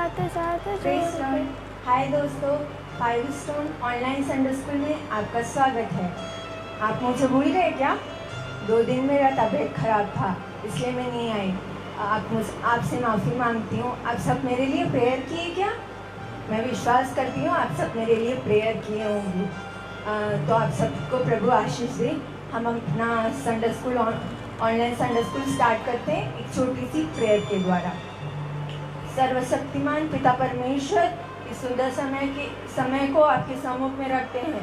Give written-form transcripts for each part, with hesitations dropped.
साथ साथ प्रेज़ जोड़ लॉर्ड। हाय दोस्तों, 5 स्टोन ऑनलाइन संडे स्कूल में आपका स्वागत है। आप मुझे भूल गए क्या? 2 दिन मेरा तबीयत खराब था, इसलिए मैं नहीं आई। आपसे माफ़ी मांगती हूँ। आप सब मेरे लिए प्रेयर किए क्या? मैं विश्वास करती हूँ आप सब मेरे लिए प्रेयर किए होंगे। तो आप सबको प्रभु आशीष दे। हम अपना Sunday school online Sunday school start करते हैं एक छोटी सी प्रेयर के द्वारा। सर्वशक्तिमान पिता परमेश्वर, इस सुंदर समय को आपके सम्मुख में रखते हैं।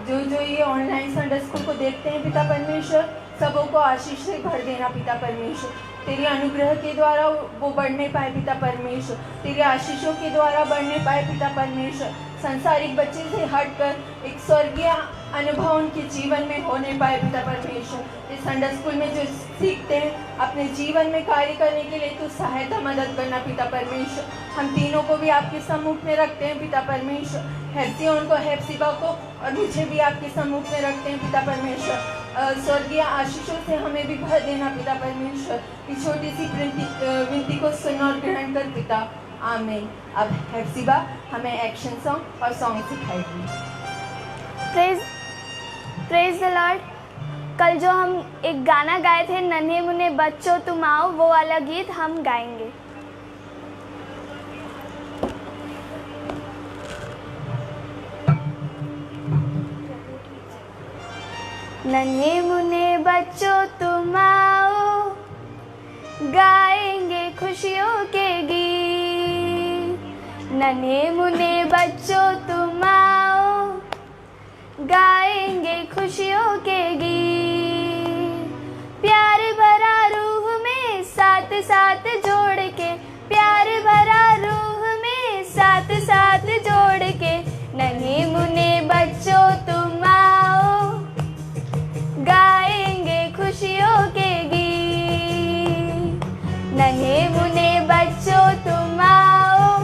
जो ये ऑनलाइन संडे स्कूल को देखते हैं पिता परमेश्वर, सबों को आशीष से भर देना पिता परमेश्वर। तेरे अनुग्रह के द्वारा वो बढ़ने पाए पिता परमेश्वर, तेरे आशीषों के द्वारा बढ़ने पाए पिता परमेश्वर। संसारिक बच्चे से हटकर एक स्वर्गीय अनुभव उनके जीवन में होने पाए पिता परमेश्वर। इस संडे स्कूल में जो सीखते हैं अपने जीवन में कार्य करने के लिए तो सहायता मदद करना पिता परमेश्वर। हम तीनों को भी आपके सम्मुख में रखते हैं पिता परमेश्वर। हेप्सियोन को, हेप्सिबा को और मुझे भी आपके सम्मुख में रखते हैं पिता परमेश्वर। स्वर्गीय आशीषों से हमें भी भर देना पिता परमेश्वर। इस छोटी सी विनती को सुन और ग्रहण कर पिता, आमीन। अब हेप्सिबा हमें एक्शन सॉन्ग और सॉन्ग सिखाएगी। Praise the Lord. कल जो हम एक गाना गाए थे, नन्हे मुन्ने बच्चों तुम आओ, वो वाला गीत हम गाएंगे। नन्हे मुन्ने बच्चों तुम आओ, गाएंगे खुशियों के गीत। नन्हे मुन्ने बच्चों तुम आओ, गाएंगे खुशियों के गीत। प्यार भरा रूह में साथ साथ जोड़ के, प्यार भरा रूह में साथ साथ जोड़ के, नन्हे मुन्ने बच्चों तुम आओ, गाएंगे खुशियों के गीत। नन्हे मुन्ने बच्चों तुम आओ,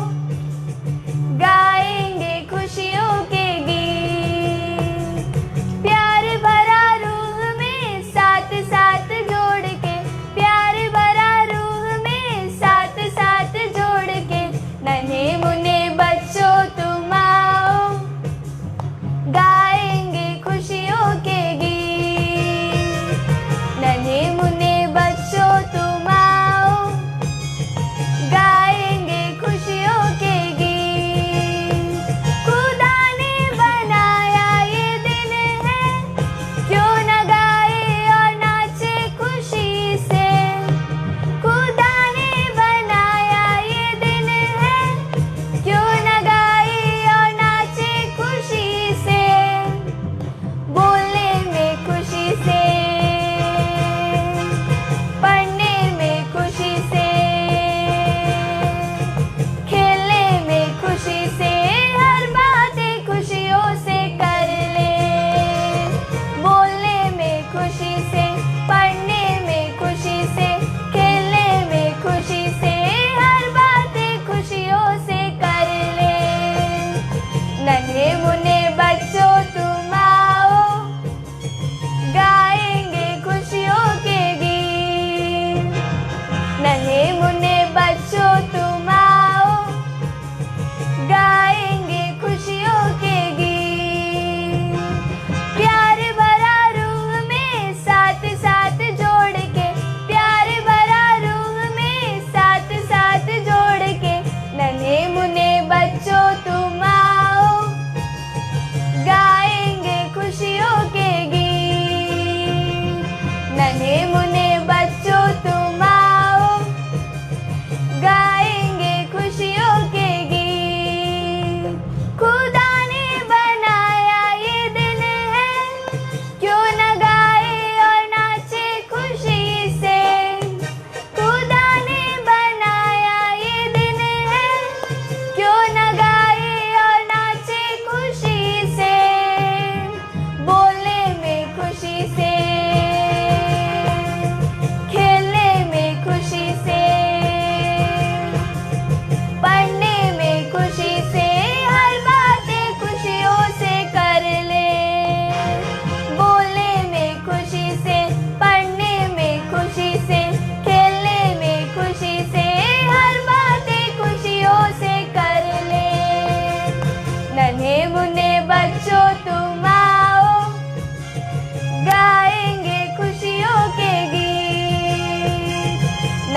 गाएंगे खुशियों के गीत। प्यार भरा रूह में साथ साथ जोड़ के, प्यार भरा रूह में साथ साथ जोड़ के, नन्हे मुन्ने बच्चों तुम आओ, गाएंगे खुशियों के गीत। नन्हे मुन्ने बच्चों तुम आओ,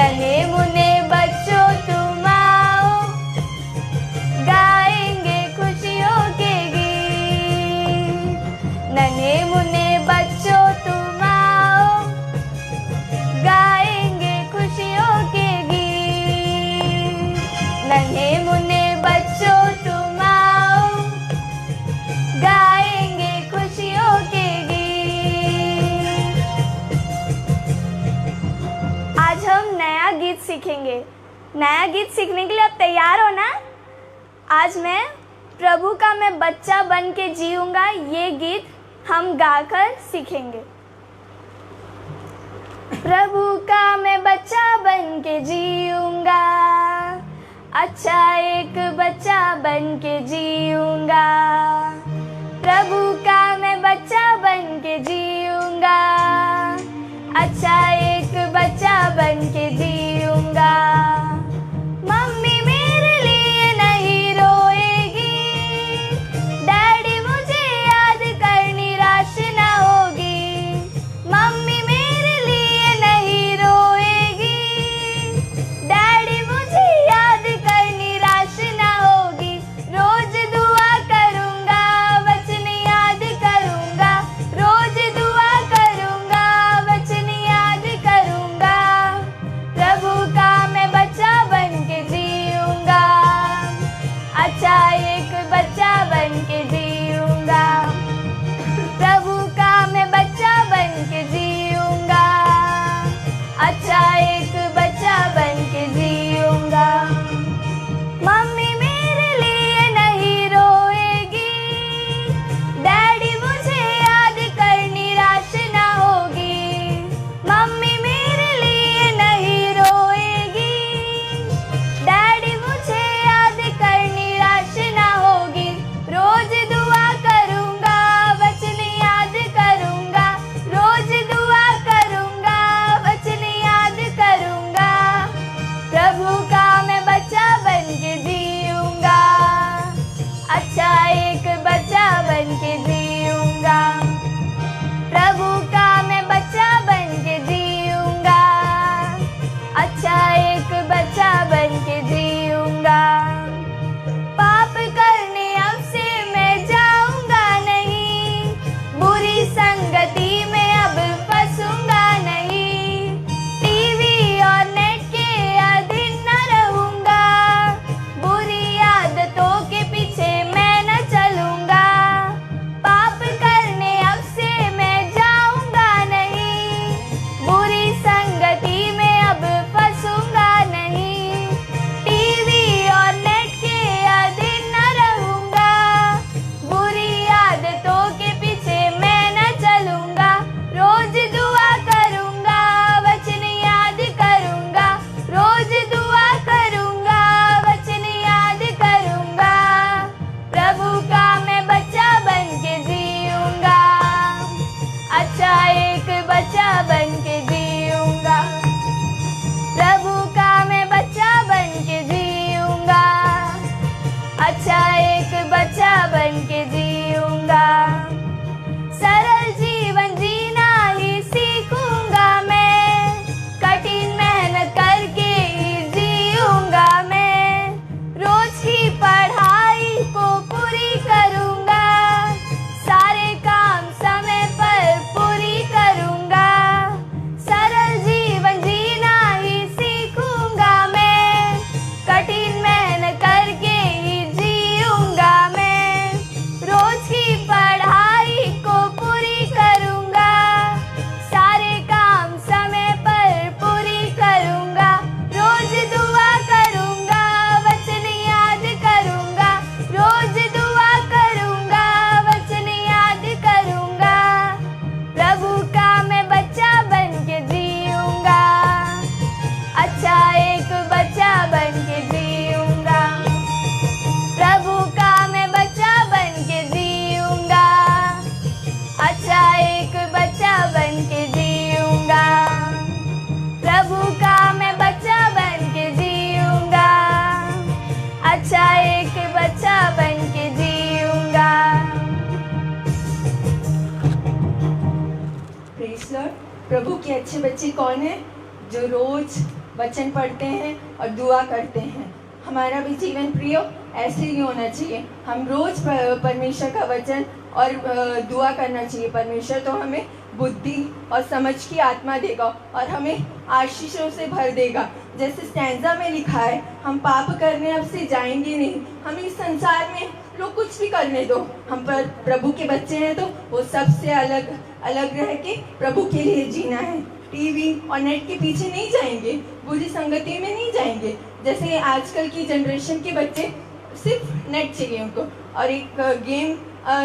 नन्हे मुन्ने बच्चों तुम आओ, गाएंगे खुशियों के गीत। नन्हे मुन्ने बच्चों तुम आओ, गाएंगे खुशियों के गीत। नन्हे मुन्ने बच्चों तुम आओ, गाएंगे खुशियों के गीत। आज हम नया गीत सीखेंगे। नया गीत सीखने के लिए आप तैयार हो ना? आज मैं प्रभु का मैं बच्चा बन के जीऊँगा, ये गीत हम गाकर सीखेंगे। प्रभु का मैं बच्चा बन के जीऊँगा, अच्छा एक बच्चा बन के जीऊँगा। प्रभु का मैं बच्चा बन के जीऊँगा, अच्छा एक बच्चा बन के जीऊँगा। मम्मी मेरे लिए नहीं रोएगी, डैडी मुझे याद कर निराश ना होगी। मम्मी मेरे लिए नहीं रोएगी, डैडी मुझे याद कर निराश ना होगी। रोज दुआ करूँगा, वचन याद करूँगा। रोज दुआ करूँगा, वचन याद करूँगा। प्रभु का मैं बच्चा बन के जीऊँगा, अच्छा एक बच्चा बन के जीऊँगा। प्रभु का मैं बच्चा बन के जीऊँगा, अच्छा एक बच्चा बन के जीऊँगा। मम्मी मेरे लिए नहीं रोएगी, डैडी मुझे याद कर निराश ना होगी। मम्मी मेरे लिए नहीं रोएगी, डैडी मुझे याद कर निराश ना होगी। रोज दुआ करूँगा, वचन याद करूँगा। रोज दुआ करूँगा, वचन याद करूँगा। प्रभु का मैं बच्चा बन के जीऊँगा, अच्छा एक बच्चा बन के जीऊँगा। प्रभु का मैं बच्चा बन के जीऊँगा, अच्छा एक बच्चा बन के जीऊँगा। पाप करने अब से मैं जाऊँगा नहीं, बुरी संगति में अब फंसूँगा नहीं। टीवी और नेट के अधीन न रहूँगा, बुरी आदतों के पीछे मैं न चलूँगा। पाप करने अब से मैं जाऊँगा नहीं, बुरी संगति में अब फंसूँगा नहीं। टीवी और नेट के अधीन न रहूँगा, बुरी आदतों के पीछे मैं न चलूँगा। रोज दुआ करूँगा, वचन याद करूँगा। रोज दुआ करूँगा, वचन याद करूँगा। प्रभु का मैं बच्चा बन के जीऊँगा, अच्छा एक बच्चा बन के जीऊँगा। प्रभु का मैं बच्चा बन के जीऊँगा, अच्छा एक बच्चा बन के जीऊँगा। सरल जीवन जीना ही सीखूँगा मैं, कठिन मेहनत करके ही जीऊँगा मैं। रोज की पढ़ाई को पूरी करूँगा, सारे काम समय पर पूरी करूँगा। सरल जीवन जीना ही सीखूँगा मैं, कठिन मेहनत करके ही जीऊँगा मैं। रोज की पढ़ाई को पूरी करूँगा, सारे काम समय पर पूरी करूँगा। रोज दुआ करूँगा, वचन याद करूँगा। रोज दुआ करूँगा, वचन याद करूँगा। प्रभु का मैं बच्चा बन के जीऊँगा, अच्छा एक बच्चा बन के जीऊँगा। प्रभु का मैं बच्चा बन के जीऊँगा, अच्छा एक बच्चा बन के जीऊँगा। प्रभु का मैं बच्चा बन के जीऊँगा, अच्छा एक बच्चा बन के जीऊँगा। Praise Lord. प्रभु के अच्छे बच्चे कौन है? जो रोज वचन पढ़ते हैं और दुआ करते हैं। हमारा भी जीवन प्रियो ऐसे ही होना चाहिए। हम रोज परमेश्वर का वचन और दुआ करना चाहिए। परमेश्वर तो हमें बुद्धि और समझ की आत्मा देगा और हमें आशीषों से भर देगा। जैसे स्टैंजा में लिखा है, हम पाप करने अब से जाएंगे नहीं। हम इस संसार में लोग कुछ भी करने दो, हम पर प्रभु के बच्चे हैं तो वो सबसे अलग अलग रह के प्रभु के लिए जीना है। टीवी और नेट के पीछे नहीं जाएंगे, बुरी संगति में नहीं जाएंगे। जैसे आजकल की जनरेशन के बच्चे सिर्फ नेट चाहिए उनको, और एक गेम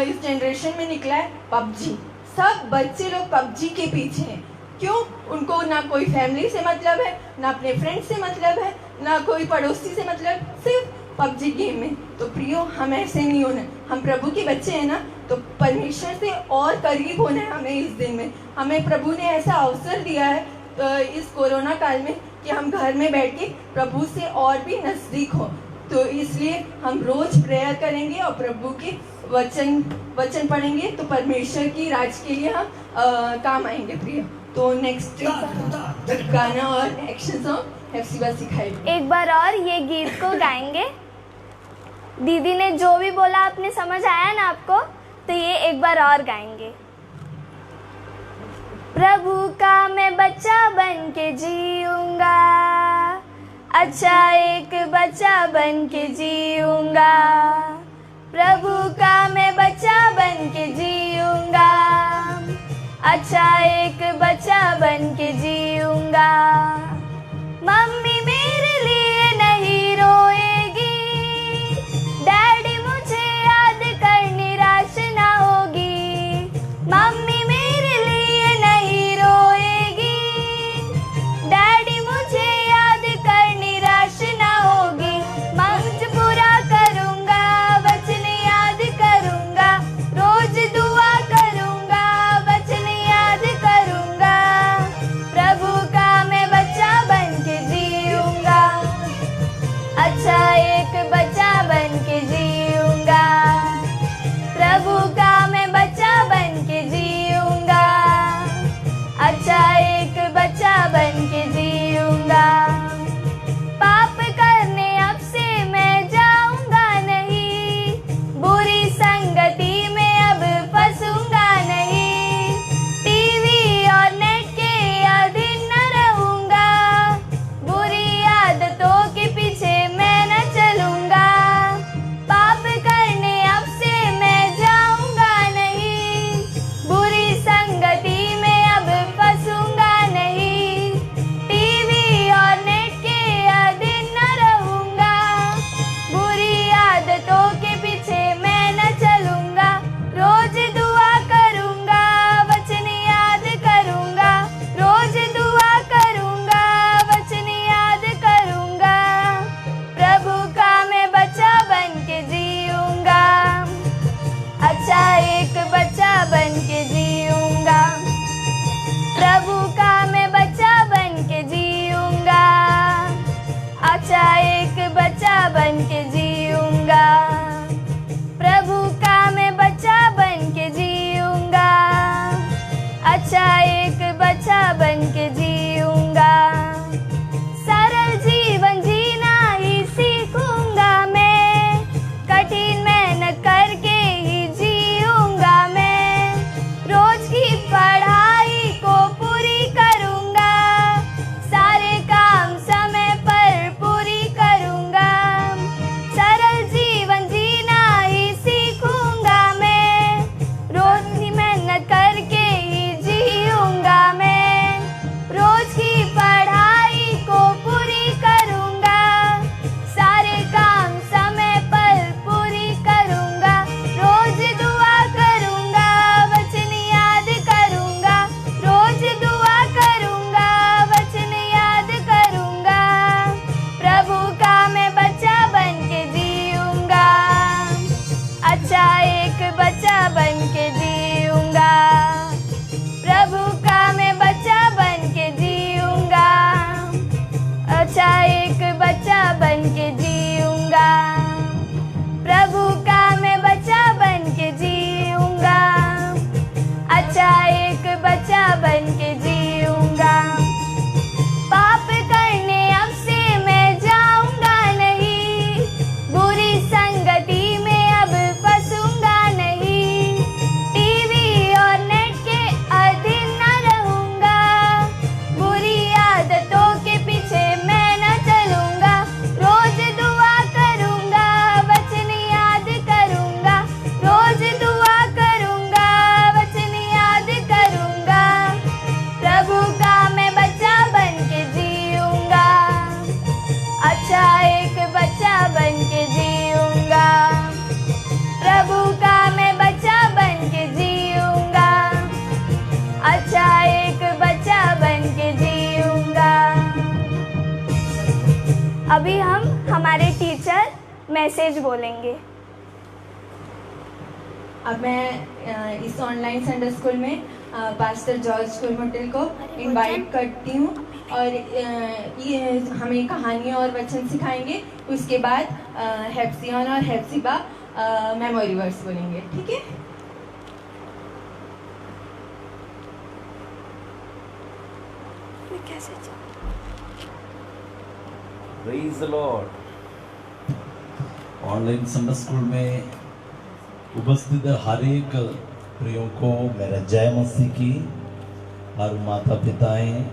इस जनरेशन में निकला है पबजी। सब बच्चे लोग पबजी के पीछे हैं। क्यों? उनको ना कोई फैमिली से मतलब है, ना अपने फ्रेंड से मतलब है, ना कोई पड़ोसी से मतलब, सिर्फ पबजी गेम में। तो प्रियो, हम ऐसे नहीं होना। हम प्रभु के बच्चे हैं ना, तो परमेश्वर से और करीब होना है हमें। इस दिन में हमें प्रभु ने ऐसा अवसर दिया है इस कोरोना काल में कि हम घर में बैठ के प्रभु से और भी नज़दीक हो। तो इसलिए हम रोज प्रेयर करेंगे और प्रभु के वचन पढ़ेंगे तो परमेश्वर की राज के लिए हम काम आएंगे प्रिय। तो नेक्स्ट गाना और एक्शन सॉन्ग हेप्सिबा सिखाएगी। एक बार और ये गीत को गाएंगे। दीदी ने जो भी बोला आपने समझ आया ना आपको, तो ये एक बार और गाएंगे। प्रभु का मैं बच्चा बन के जीऊंगा, अच्छा एक बच्चा बन के जीऊंगा। प्रभु का मैं बच्चा बन के जीऊंगा, अच्छा एक बच्चा बन के जीऊंगा। मम्मी मेरे लिए नहीं रोएगी, डैडी मुझे याद कर निराश ना होगी। मम्मी मेरे लिए नहीं रोएगी, डैडी मुझे याद कर निराश ना होगी। मंज पूरा करूँगा, वचन याद करूँगा, रोज दुआ करूँगा, वचन याद करूँगा। प्रभु का मैं बच्चा बन के जीऊँगा, अच्छा एक बच्चा बन के जीऊँगा। प्रभु का मैं बच्चा बन के जीऊँगा, अच्छा एक बच्चा बन के जीऊँगा। पाप करने अब से मैं जाऊँगा नहीं, बुरी संगति में अब फंसूँगा नहीं। टीवी और नेट के अधीन न रहूँगा, बुरी आदतों के पीछे मैं न चलूँगा। पाप करने अब से मैं जाऊँगा नहीं, बुरी संगति में अब फंसूँगा नहीं। टीवी और नेट के अधीन न रहूँगा, बुरी आदतों के पीछे मैं न चलूँगा। रोज दुआ करूँगा, वचन याद करूँगा, रोज दुआ करूँगा, वचन याद करूँगा। प्रभु का मैं बच्चा बन के जीऊँगा, अच्छा एक बच्चा बन के जीऊँगा। प्रभु का मैं बच्चा बन के जीऊँगा, अच्छा एक बच्चा बन के जीऊँगा। प्रभु का मैं बच्चा बन के जीऊँगा, अच्छा एक बच्चा बन के जीऊँगा। सरल जीवन जीना ही सीखूँगा मैं, कठिन मेहनत करके ही जीऊँगा मैं। रोज की पढ़ाई को पूरी करूँगा, सारे काम समय पर पूरी करूँगा। अभी हम हमारे टीचर मैसेज बोलेंगे। अब मैं इस ऑनलाइन संडे स्कूल में पास्टर जॉर्ज कुलमोटिल को इनवाइट करती हूँ और ये हमें कहानियाँ और वचन सिखाएंगे। उसके बाद हेप्सियन और हेप्सिबा मेमोरी वर्स बोलेंगे, ठीक है? Praise the Lord. Online Sunday school में उपस्थित हर एक प्रियों को मेरा जय मसीह की। हर माता पिताएं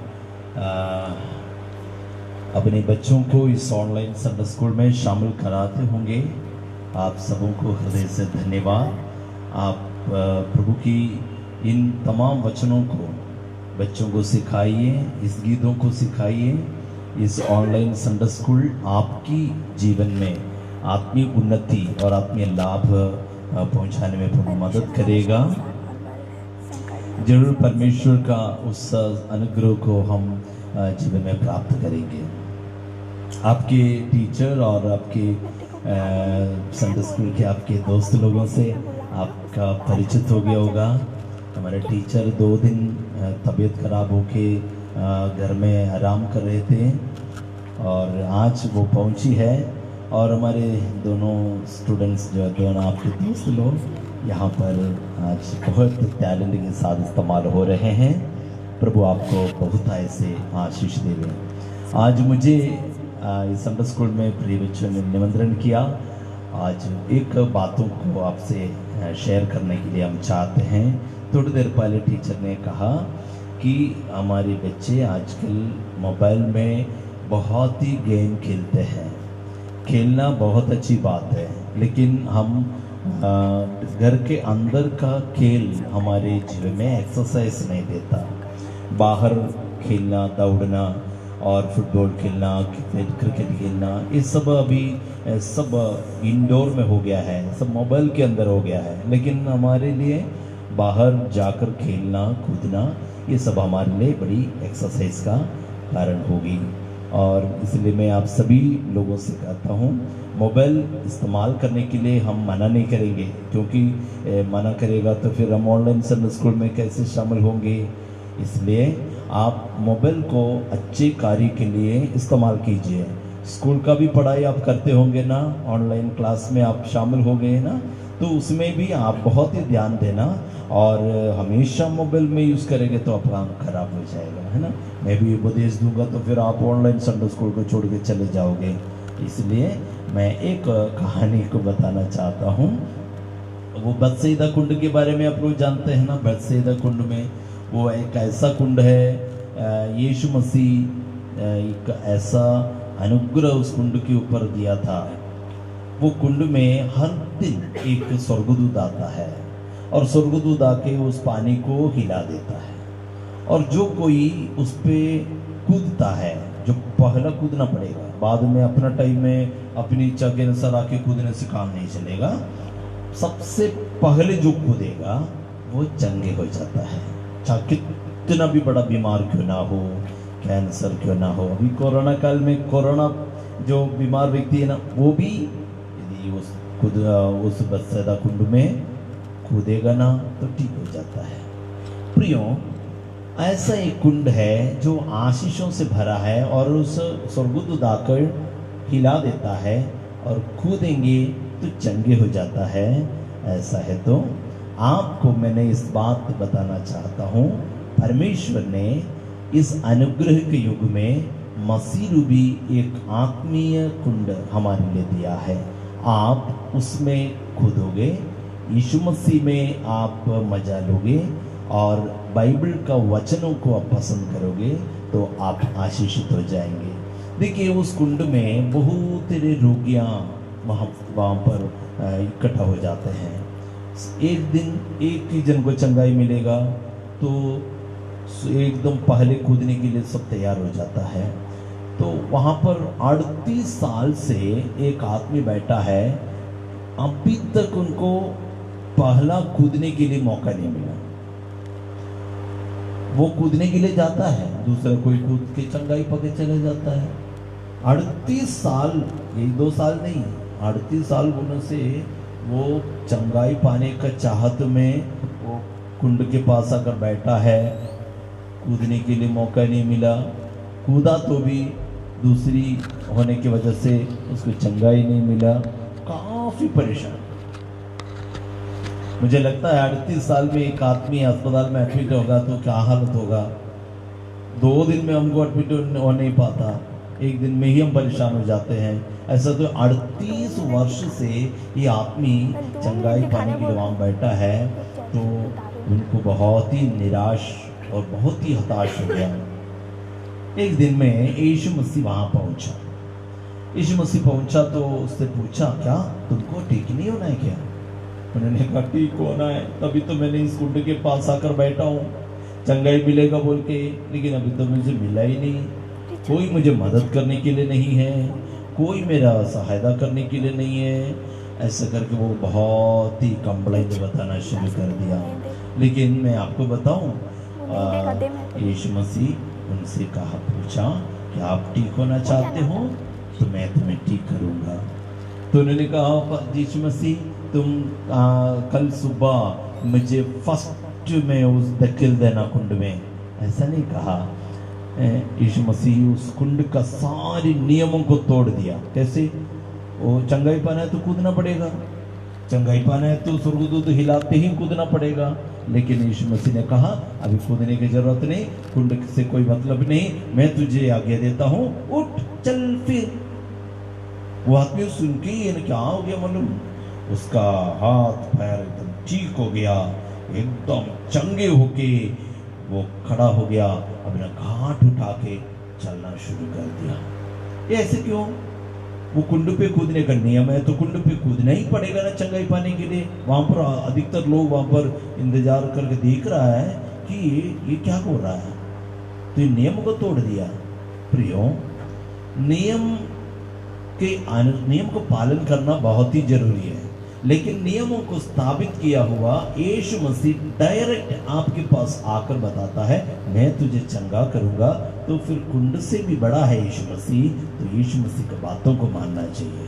अपने बच्चों को इस ऑनलाइन संडे स्कूल में शामिल कराते होंगे। आप सबों को हृदय से धन्यवाद। आप प्रभु की इन तमाम वचनों को बच्चों को सिखाइए, इस गीतों को सिखाइए। इस ऑनलाइन संडे स्कूल आपकी जीवन में आत्मीय उन्नति और आत्मीय लाभ पहुंचाने में प्रभु मदद करेगा। जरूर परमेश्वर का उस अनुग्रह को हम जीवन में प्राप्त करेंगे। आपके टीचर और आपके संडे स्कूल के आपके दोस्त लोगों से आपका परिचित हो गया होगा। हमारे टीचर 2 दिन तबीयत खराब होके घर में आराम कर रहे थे और आज वो पहुंची है और हमारे दोनों स्टूडेंट्स जो दोनों आपके दोस्त लोग यहाँ पर आज बहुत टैलेंट के साथ इस्तेमाल हो रहे हैं। प्रभु आपको बहुत ऐसे आशीष देवे। आज मुझे इस संडे स्कूल में प्रिय बच्चों ने निमंत्रण किया। आज एक बातों को आपसे शेयर करने के लिए हम चाहते हैं। थोड़ी देर पहले टीचर ने कहा कि हमारे बच्चे आजकल मोबाइल में बहुत ही गेम खेलते हैं। खेलना बहुत अच्छी बात है, लेकिन हम घर के अंदर का खेल हमारे जीवन में एक्सरसाइज नहीं देता। बाहर खेलना, दौड़ना और फुटबॉल खेलना, क्रिकेट खेलना, ये सब अभी सब इंडोर में हो गया है, सब मोबाइल के अंदर हो गया है। लेकिन हमारे लिए बाहर जाकर खेलना, कूदना, ये सब हमारे लिए बड़ी एक्सरसाइज का कारण होगी। और इसलिए मैं आप सभी लोगों से कहता हूँ, मोबाइल इस्तेमाल करने के लिए हम मना नहीं करेंगे, क्योंकि मना करेगा तो फिर हम ऑनलाइन संडे स्कूल में कैसे शामिल होंगे। इसलिए आप मोबाइल को अच्छे कार्य के लिए इस्तेमाल कीजिए। स्कूल का भी पढ़ाई आप करते होंगे ना, ऑनलाइन क्लास में आप शामिल हो गए ना, तो उसमें भी आप बहुत ही ध्यान देना। और हमेशा मोबाइल में यूज़ करेंगे तो आपका आँख खराब हो जाएगा, है ना। मैं भी उपदेश दूंगा तो फिर आप ऑनलाइन संडे स्कूल को छोड़ के चले जाओगे। इसलिए मैं एक कहानी को बताना चाहता हूँ। वो बतसैदा कुंड के बारे में आप लोग जानते हैं ना। बतसैदा कुंड में वो एक ऐसा कुंड है, यीशु मसीह एक ऐसा अनुग्रह उस कुंड के ऊपर दिया था। वो कुंड में हर दिन एक स्वर्गदूत आता है और स्वर्गदूत आके उस पानी को हिला देता है। और जो कोई उस पे कूदता है, जो पहला कूदना पड़ेगा, बाद में अपना टाइम में अपनी इच्छा के अनुसार आके कूदने से काम नहीं चलेगा। सबसे पहले जो कूदेगा वो चंगे हो जाता है, चाहे कितना भी बड़ा बीमार क्यों ना हो, कैंसर क्यों ना हो। अभी कोरोना काल में कोरोना जो बीमार व्यक्ति है ना, वो भी यदि उस बतसैदा कुंड में कूदेगा ना तो ठीक हो जाता है। प्रियों, ऐसा एक कुंड है जो आशीषों से भरा है और उस स्वर्गदूत आकर हिला देता है और कूदेंगे तो चंगे हो जाता है। ऐसा है तो आपको मैंने इस बात बताना चाहता हूँ, परमेश्वर ने इस अनुग्रह के युग में मसीह रूपी एक आत्मीय कुंड हमारे लिए दिया है। आप उसमें कूदोगे, यीशु मसीह में आप मजा लोगे और बाइबल का वचनों को आप पसंद करोगे तो आप आशीषित हो जाएंगे। देखिए, उस कुंड में बहुत सारे रोगियाँ वहाँ पर इकट्ठा हो जाते हैं। एक दिन एक ही जन को चंगाई मिलेगा तो एकदम पहले कूदने के लिए सब तैयार हो जाता है। तो वहाँ पर 38 साल से एक आदमी बैठा है, अभी तक उनको पहला कूदने के लिए मौका नहीं मिला। वो कूदने के लिए जाता है, दूसरा कोई कूद के चंगाई पके चले जाता है। 38 साल, एक दो साल नहीं, 38 साल होने से वो चंगाई पाने का चाहत में वो कुंड के पास आकर बैठा है। कूदने के लिए मौका नहीं मिला, कूदा तो भी दूसरी होने की वजह से उसको चंगाई नहीं मिला, काफी परेशान। मुझे लगता है 38 साल में एक आदमी अस्पताल में एडमिट होगा तो क्या हालत होगा। 2 दिन में हमको एडमिट हो नहीं पाता, एक दिन में ही हम परेशान हो जाते हैं। ऐसा तो 38 वर्ष से ये आदमी चंगाई पाने के लिए वहाँ बैठा है, तो उनको बहुत ही निराश और बहुत ही हताश हो गया। एक दिन में यीशु मसीह वहाँ पहुँचा। यीशु मसीह पहुँचा तो उससे पूछा, क्या तुमको ठीक नहीं होना है क्या? उन्होंने कहा ठीक होना है, तभी तो मैंने इस कुंड के पास आकर बैठा हूँ, चंगाई मिलेगा बोल के, लेकिन अभी तो मुझे मिला ही नहीं। कोई मुझे मदद करने के लिए नहीं है, कोई मेरा सहायता करने के लिए नहीं है। ऐसा करके वो बहुत ही कंप्लेंट बताना शुरू कर दिया। लेकिन मैं आपको बताऊं, यीशु मसीह उनसे कहा, पूछा कि आप ठीक होना चाहते हो तो मैं तुम्हें ठीक करूंगा। तो उन्होंने कहा, यीशु मसीह तुम कल सुबह मुझे फर्स्ट में उस धकेल देना कुंड में। ऐसा नहीं कहा। यीशु मसीह उस कुंड का सारे नियमों को तोड़ दिया। कैसे? वो चंगाई पाना है तो कूदना पड़ेगा, चंगाई पाना है तो स्वर्गदूत हिलाते ही कूदना पड़ेगा। लेकिन यीशु मसीह ने कहा, अभी कूदने की जरूरत नहीं, कुंड से कोई मतलब नहीं, मैं तुझे आज्ञा देता हूँ, उठ चल फिर। वो आदमी सुन के ही क्या हो गया मालूम, उसका हाथ पैर एकदम ठीक हो गया, एकदम चंगे होके वो खड़ा हो गया, अपना घाट उठा के चलना शुरू कर दिया। ये ऐसे क्यों? वो कुंड पे कूदने का नियम है तो कुंड पे कूदना ही पड़ेगा ना चंगाई पाने के लिए। वहां पर अधिकतर लोग वहां पर इंतजार करके देख रहा है कि ये क्या हो रहा है, तो ये नियम को तोड़ दिया। प्रियो, नियम को पालन करना बहुत ही जरूरी है, लेकिन नियमों को स्थापित किया हुआ यीशु मसीह डायरेक्ट आपके पास आकर बताता है, मैं तुझे चंगा करूंगा। तो फिर कुंड से भी बड़ा है यीशु मसीह, तो यीशु मसीह की बातों को मानना चाहिए।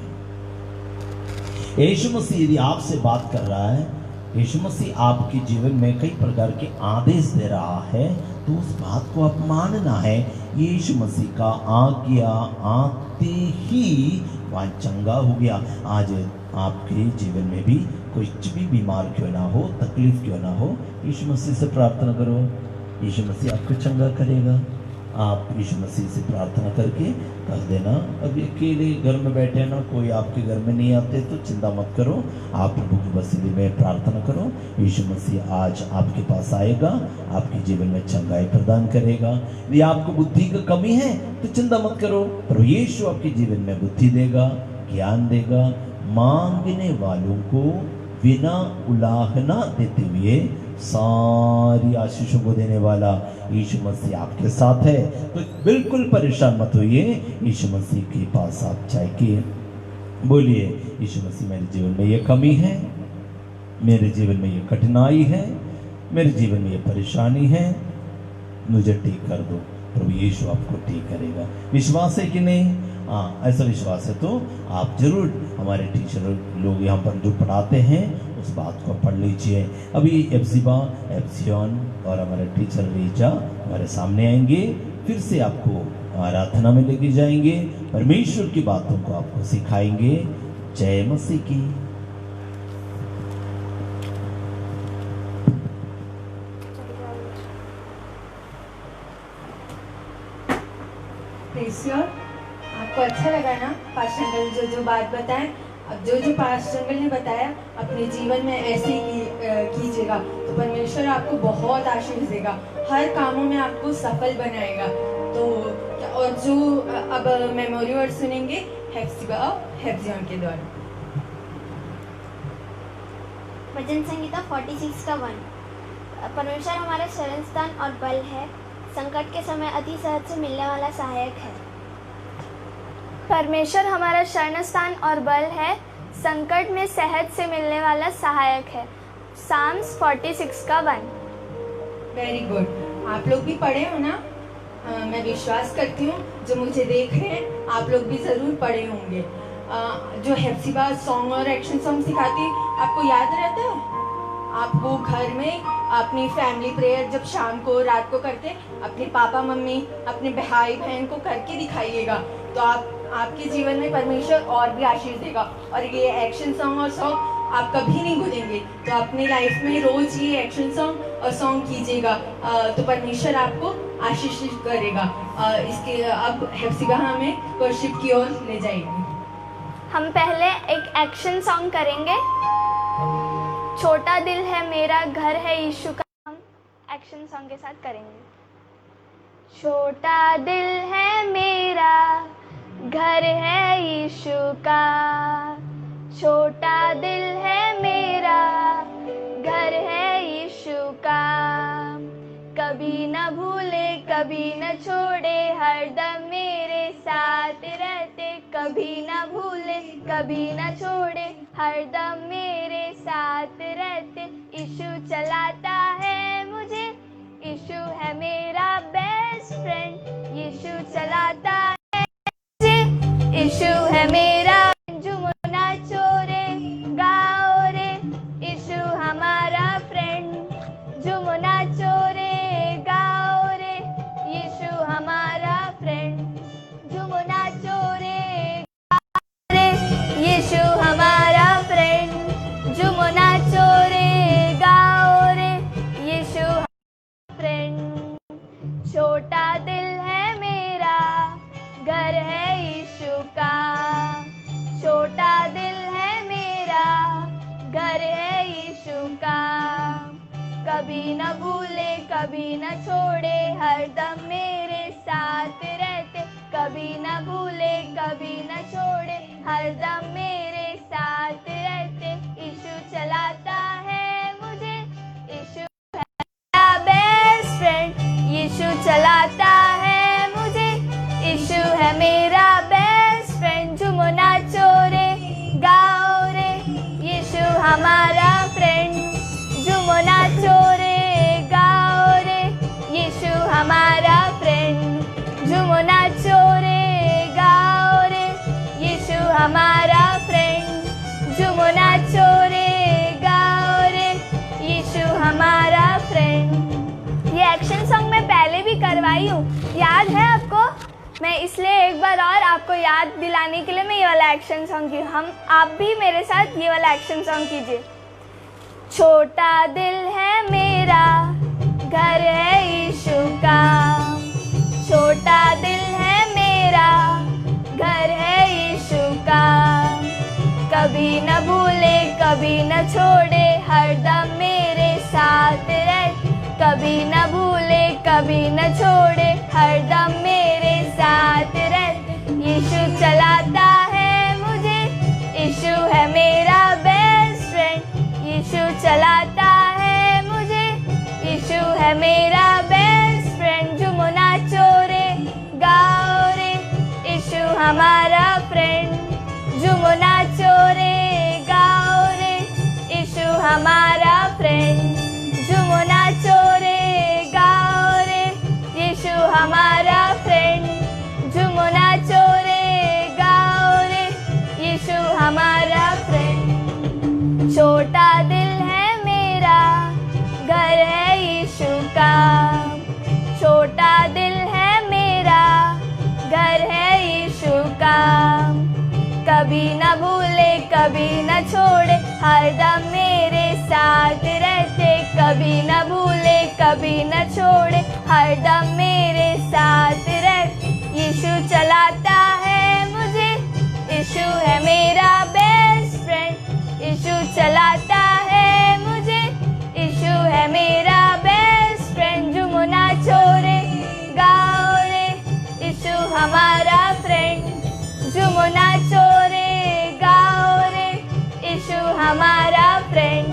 यीशु मसीह यदि आपसे बात कर रहा है, यीशु मसीह आपके जीवन में कई प्रकार के आदेश दे रहा है, तो उस बात को आप मानना है। यीशु मसीह का आज्ञा आते ही वहाँ चंगा हो गया। आज आपके जीवन में भी कुछ भी बीमार क्यों ना हो, तकलीफ क्यों ना हो, यीशु मसीह से प्रार्थना करो, यीशु मसीह आपको चंगा करेगा। आप यीशु मसीह से प्रार्थना करके कह देना, अभी अकेले घर में बैठे ना, कोई आपके घर में नहीं आते तो चिंता मत करो, आप प्रभु की वसीले में प्रार्थना करो, यीशु मसीह आज आपके पास आएगा, आपके जीवन में चंगाई प्रदान करेगा। यदि आपको बुद्धि की कमी है तो चिंता मत करो, प्रभु यीशु आपके जीवन में बुद्धि देगा, ज्ञान देगा। मांगने वालों को बिना उलाहना देते हुए सारी आशीषों को देने वाला यीशु मसीह आपके साथ है। तो बिल्कुल परेशान मत होइए, यीशु मसीह के पास आप जाइए, बोलिए, यीशु मसीह मेरे जीवन में ये कमी है, मेरे जीवन में ये कठिनाई है, मेरे जीवन में ये परेशानी है, मुझे ठीक कर दो। प्रभु यीशु आपको ठीक करेगा। विश्वास है कि नहीं? हाँ, ऐसा विश्वास है तो आप जरूर हमारे टीचर लोग यहाँ पर जो पढ़ाते हैं उस बात को पढ़ लीजिए। अभी एप्सिबा, एप्सियन और हमारे टीचर रीजा हमारे सामने आएंगे, फिर से आपको आराधना में लेके जाएंगे, परमेश्वर की बातों को आपको सिखाएंगे। जय मसीह की। आपको अच्छा लगा ना पास्टर अंकल जो बात बताएं? अब जो पास्टर अंकल ने बताया अपने जीवन में ऐसे ही कीजिएगा तो परमेश्वर आपको बहुत आशीष देगा, हर कामों में आपको सफल बनाएगा। तो और जो अब मेमोरी वर्ड सुनेंगे हेप्सिबा हेप्सियन के द्वारा। भजन संगीता 46 का 1। परमेश्वर हमारा शरण स्थान और बल है, संकट के समय अति सहज से मिलने वाला सहायक है। परमेश्वर हमारा शरण स्थान और बल है, संकट में सहज से मिलने वाला सहायक है। साम्स 46 का 1। Very good. आप लोग भी पढ़े हो ना? मैं विश्वास करती हूँ जो मुझे देख रहे हैं आप लोग भी ज़रूर पढ़े होंगे। जो हेप्सिबा सॉन्ग और एक्शन सॉन्ग सिखाती, आपको याद रहता है? आप वो घर में अपनी फैमिली प्रेयर जब शाम को रात को करते, अपने पापा मम्मी अपने भाई बहन को करके दिखाइएगा, तो आपके जीवन में परमेश्वर और भी आशीष देगा। और ये एक्शन सॉन्ग और सॉन्ग आप कभी नहीं भूलेंगे, तो अपनी लाइफ में रोज ये एक्शन सॉन्ग और सॉन्ग कीजिएगा, तो परमेश्वर आपको आशीषित करेगा। इसके अब हेप्सिबा हमें वर्शिप की ओर ले जाएगी। हम पहले एक एक्शन सॉन्ग करेंगे, छोटा दिल है मेरा घर है यीशु का। हम एक्शन सॉन्ग के साथ करेंगे। छोटा दिल है मेरा घर है यीशु का, छोटा दिल है मेरा घर है यीशु का। कभी न भूले कभी न छोड़े हरदम मेरे साथ रहते, कभी न भूले कभी न छोड़े हरदम मेरे साथ रहते। यीशु चलाता है मुझे, यीशु है मेरा बेस्ट फ्रेंड, यीशु चलाता है मुझे, यीशु है मेरा। जुमुना चोरे गाओ रे, यीशु हमारा फ्रेंड, जुमुना चोरे गाओ रे, यीशु हमारा फ्रेंड, जुमुना चोरे गाओ रे, यीशु हमारा फ्रेंड, जुमुना चोरे गाओ रे, यीशु फ्रेंड। छोटा दिल है मेरा घर है यीशु का, छोटा दिल है मेरा घर है यीशु का। कभी न भूले कभी न छोड़े हरदम मेरे साथ रहते, कभी न भूले कभी न छोड़े हरदम मेरे साथ रहते। यीशु चलाता है मुझे, यीशु है मेरा बेस्ट फ्रेंड, यीशु चलाता है मुझे, यीशु है मेरा बेस्ट फ्रेंड। जुमुना चोरे गाओ रे, यीशु हमारा फ्रेंड, जुमुना चोरे गाओ रे, यीशु हमारा फ्रेंड, जुमुना चोरे गाओ रे, यीशु हमारा फ्रेंड, जुमुना चोरे गाओ रे, यीशु हमारा फ्रेंड। ये एक्शन सॉन्ग मैं पहले भी करवाई हूँ, याद है आपको? मैं इसलिए एक बार और आपको याद दिलाने के लिए मैं ये वाला एक्शन सॉन्ग की। आप भी मेरे साथ ये वाला एक्शन सॉन्ग कीजिए। छोटा दिल है मेरा घर है यीशु का, छोटा दिल है मेरा घर है यीशु का। कभी न भूले कभी न छोड़े हरदम मेरे साथ रहे, कभी न भूले कभी न छोड़े हरदम मेरे साथ रहे। यीशु चलाता है मुझे, यीशु है मेरा बेस्ट फ्रेंड, यीशु चलाता है मुझे, यीशु है मेरा बेस्ट फ्रेंड। जुमुना चोरे गाओ रे, यीशु हमारा फ्रेंड, जुमुना चोरे गाओ रे, यीशु हमारा फ्रेंड, जुमुना चोरे गाओ रे, यीशु हमारा फ्रेंड, जुमुना चोरे गाओ रे, यीशु हमारा फ्रेंड। छोटा दिल है मेरा घर है यीशु का, छोटा दिल है मेरा घर है यीशु का। कभी न भूले कभी न छोड़े हरदम मेरे साथ रहते, कभी न भूले कभी न छोड़े हरदम मेरे साथ रहते। यीशु चलाता है मुझे, यीशु है मेरा बेस्ट फ्रेंड, यीशु चलाता है मुझे, यीशु है मेरा बेस्ट फ्रेंड। जुमुना चोरे गाओ रे, यीशु हमारा फ्रेंड, जुमुना चोरे गाओ रे, यीशु हमारा फ्रेंड,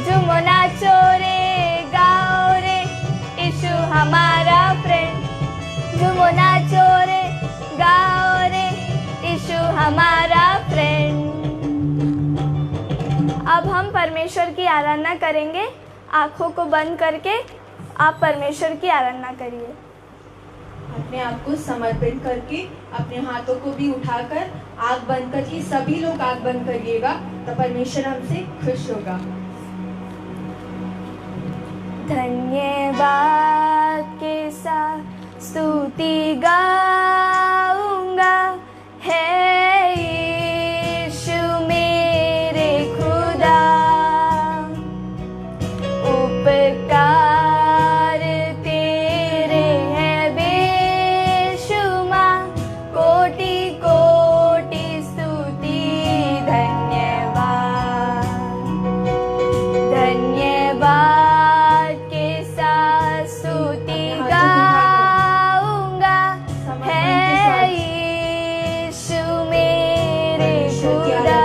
जुमुना चोरे गाओ रे, यीशु हमारा फ्रेंड, जुमुना चोरे गाओ रे, यीशु हमारा फ्रेंड। अब हम परमेश्वर की आराधना करेंगे। आँखों को बंद करके आप परमेश्वर की आराधना करिए। अपने आप को समर्पित करके अपने हाथों को भी उठाकर आग बंद करके सभी लोग आग बंद करिएगा, तो परमेश्वर हमसे खुश होगा। धन्यवाद के साथ स्तुति गाऊंगा, है यीशु मेरे खुदा। उपकार तेरे हैं बेशुमार, कोटि कोटि स्तुति धन्यवाद। धन्यवाद के साथ स्तुति गाऊंगा, है यीशु मेरे खुदा।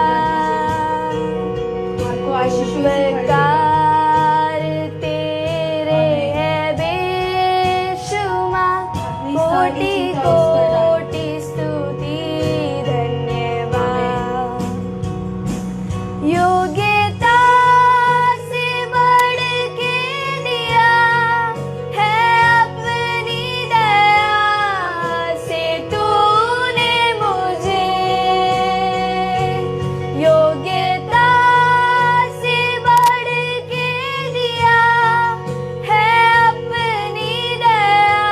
आपको आशीष से भर दे। उपकार तेरे हैं बेशुमार, अपनी सारी कोटि चिंता उस पर डाल। कोटि स्तुति धन्यवाद। योग्यता से बढ़ के दिया है अपनी दया से तूने मुझे। योग्यता से बढ़ के दिया है अपनी दया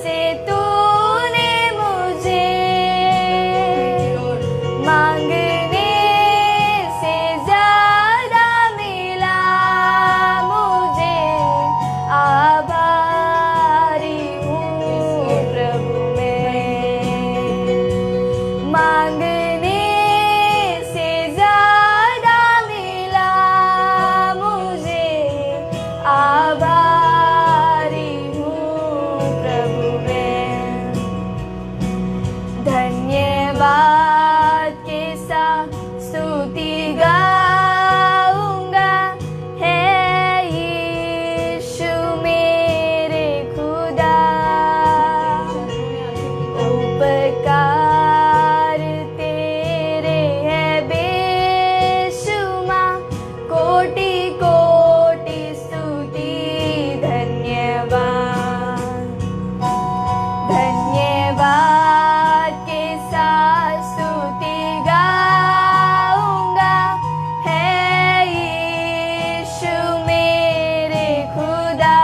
से तूने मुझे। मांगने से ज्यादा मिला मुझे, आभारी हूँ प्रभु मैं। मांगने से ज्यादा मिला मुझे, आभारी हूँ प्रभु मैं। धन्यवाद के साथ स्तुति गाऊंगा, है यीशु मेरे खुदा। उपकार तेरे हैं बेशुमार, कोटि कोटि स्तुति धन्यवाद। धन्यवाद के साथ स्तुति गाऊंगा, है यीशु मेरे खुदा।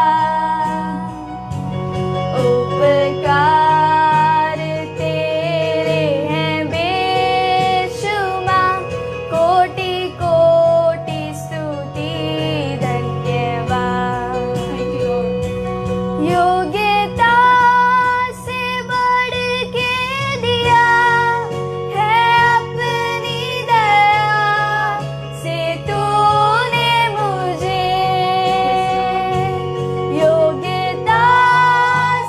उपकार तेरे हैं बेशुमार, कोटि कोटि स्तुति धन्यवाद। योग्यता से बढ़ के दिया है अपनी दया से तूने मुझे। योग्यता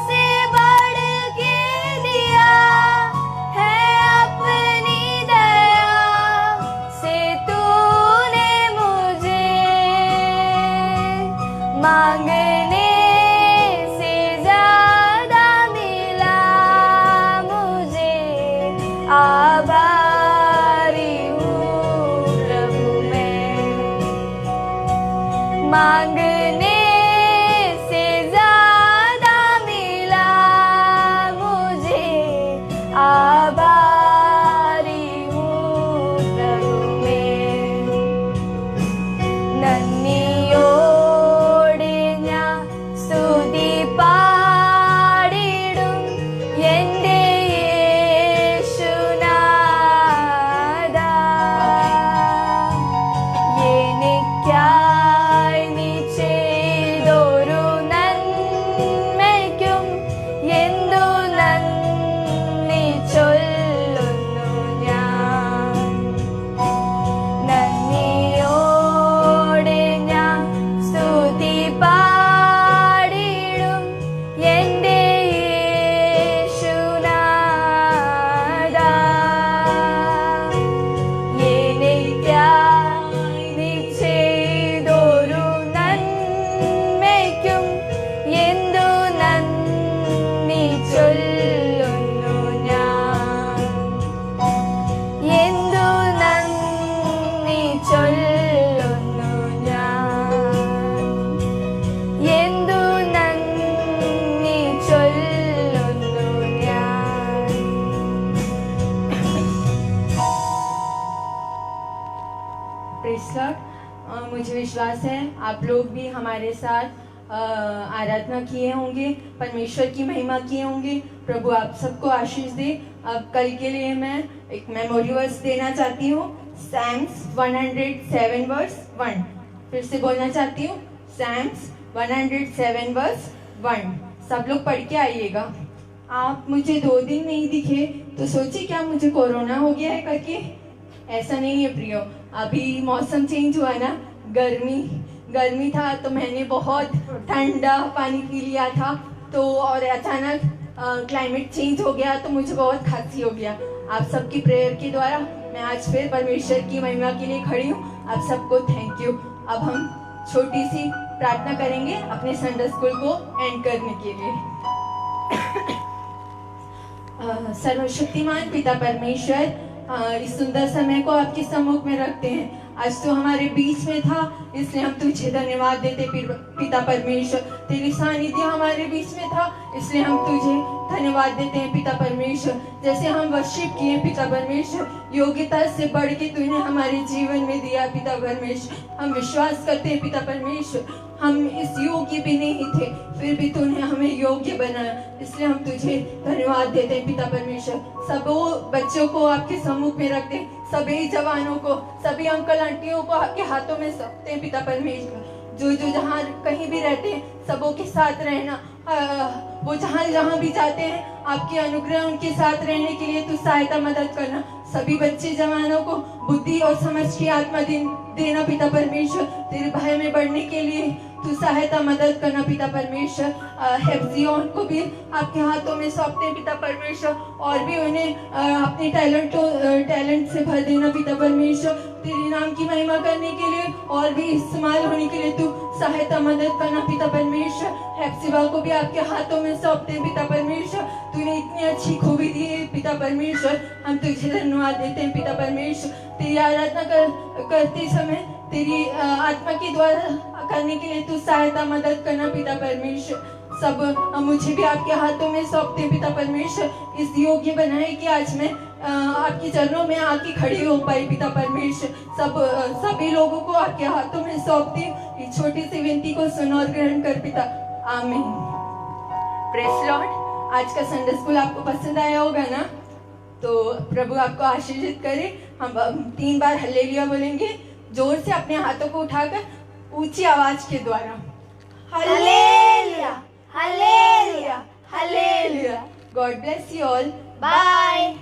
से बढ़ के दिया है अपनी दया से तूने मुझे। मांगने से ज्यादा मिला मुझे, आभारी हूँ प्रभु मैं। मांगने से ज्यादा मिला मुझे, आभारी हूँ प्रभु मैं। നന്ദിയോടെ ഞാൻ സ്തുതി പാടിടും എൻ്റെ യേശുനാഥ प्रेज़ लॉर्ड। मुझे विश्वास है आप लोग भी हमारे साथ आराधना किए होंगे, परमेश्वर की महिमा किए होंगे। प्रभु आप सबको आशीष दे। अब कल के लिए मैं एक मेमोरी वर्स देना चाहती हूँ, सैम्स 107 वर्स 1। फिर से बोलना चाहती हूँ, सैम्स 107 वर्स 1। सब लोग पढ़ के आइएगा। आप मुझे 2 दिन नहीं दिखे तो सोचिए क्या मुझे कोरोना हो गया है करके। ऐसा नहीं है प्रियो, अभी मौसम चेंज हुआ ना, गर्मी था तो मैंने बहुत ठंडा पानी पी लिया था, तो और अचानक क्लाइमेट चेंज हो गया तो मुझे बहुत खांसी हो गया। आप सबकी प्रेयर के द्वारा मैं आज फिर परमेश्वर की महिमा के लिए खड़ी हूँ। आप सबको थैंक यू। अब हम छोटी सी प्रार्थना करेंगे अपने संडे स्कूल को एंड करने के लिए। सर्वशक्तिमान पिता परमेश्वर, इस सुंदर समय को आपके सम्मुख में रखते हैं। आज तो हमारे बीच में था, इसलिए हम तुझे धन्यवाद देते पिता परमेश्वर। तेरी सानिध्य हमारे बीच में था, इसलिए हम तुझे धन्यवाद देते हैं पिता परमेश्वर। जैसे हम वर्शिप किए पिता परमेश्वर, योग्यता से बढ़ के तूने हमारे जीवन में दिया पिता परमेश्वर। हम विश्वास करते हैं पिता परमेश्वर, हम इस योग्य भी नहीं थे, फिर भी तूने हमें योग्य बनाया, इसलिए हम तुझे धन्यवाद देते हैं पिता परमेश्वर। सब बच्चों को आपके सम्मुख में रखते हैं, सभी जवानों को, सभी अंकल आंटियों को आपके हाथों में सौंपते हैं पिता परमेश्वर। जो जहाँ कहीं भी रहते हैं सबों के साथ रहना, वो जहाँ भी जाते हैं आपके अनुग्रह उनके साथ रहने के लिए तू सहायता मदद करना। सभी बच्चे जवानों को बुद्धि और समझ की आत्मा देना पिता परमेश्वर। तेरे भय में बढ़ने के लिए तू सहायता मदद करना पिता परमेश्वर। हेफ्जियोन को भी आपके हाथों में सौंपते पिता परमेश्वर, और भी उन्हें अपने टैलेंट से भर देना पिता परमेश्वर। तेरे नाम की महिमा करने के लिए और भी इस्तेमाल होने के लिए तू सहायता मदद करना पिता परमेश्वर। हेफ्सिबा को भी आपके हाथों में सौंपते पिता परमेश्वर। तूने इतनी अच्छी खूबी दी है पिता परमेश्वर, हम तुझे धन्यवाद देते हैं पिता परमेश्वर। तेरी आराधना करते समय तेरी आत्मा के द्वारा करने के लिए तू सहायता मदद करना पिता परमेश्वर। सब मुझे भी आपके हाथों में सौंपते पिता परमेश्वर। इस योग्य बनाए कि आज मैं आपके चरणों में आके खड़ी हो पाई पिता परमेश्वर। सभी लोगों को आपके हाथों में सौंपती हूँ। इस छोटी सी विनती को सुन और ग्रहण कर पिता, आमीन। Praise Lord. आज का संडे स्कूल आपको पसंद आया होगा ना, तो प्रभु आपको आशीर्वाद करे। हम 3 बार हालेलुया बोलेंगे, जोर से अपने हाथों को उठाकर ऊंची आवाज के द्वारा, hallelujah hallelujah hallelujah. God bless you all, bye.